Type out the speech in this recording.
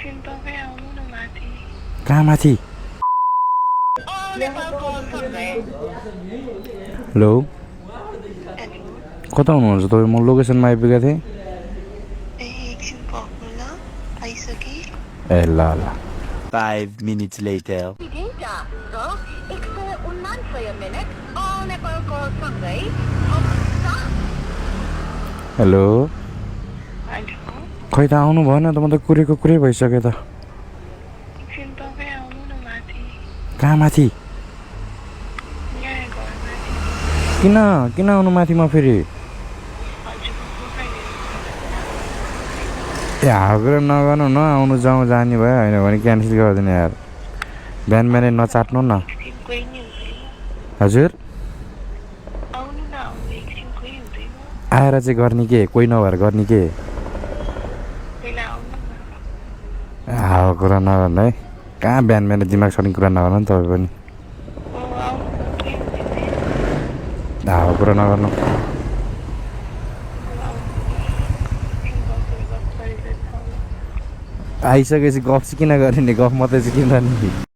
एकछिन तपाईँ आउनु न माथि। कहाँ माथि? Hello, hello. कता हुनुहुन्छ तपाईँ? म लोकेसनमा आइपुगेको थिएँ। ए एकछिन पर्खनु ल, आइसकेँ। ए ल ल। 5 minutes later. Hello, hello. खै त आउनु भएन त, म त कुरेको कुरै भइसक्यो त। एकछिन तपाईँ आउनु न माथि। कहाँ माथि? यहाँ घर माथि। किन किन आउनु माथि म फेरि? हजुरको प्रोफाइल ए हाउकुरा नगर्नु न, आउनु जाउँ जाने भयो, होइन भने क्यान्सल गरिदिनु यार। बिहान बिहानै नचाट्नु न। एकछिन कोही नि हुँदैन। हजुर, आउनु न, आउनु एकछिन कोही हुँदैन। आएर चाहिँ गर्ने के? कोही नभएर गर्ने के? पहिला आउनु न। हावा कुरा नगर्नु है। कहाँ बिहान बिहान दिमाग सक्ने कुरा नगर्नु नि तपाईँ पनि। आउनु न, कोही हुँदैन। हावा कुरा नगर्नु। आउनु एकछिन बसेर गफ गरेर जाउँ। आइसकेपछि गफ चाहिँ किन गर्ने? गफ मात्रै चाहिँ किन गर्ने?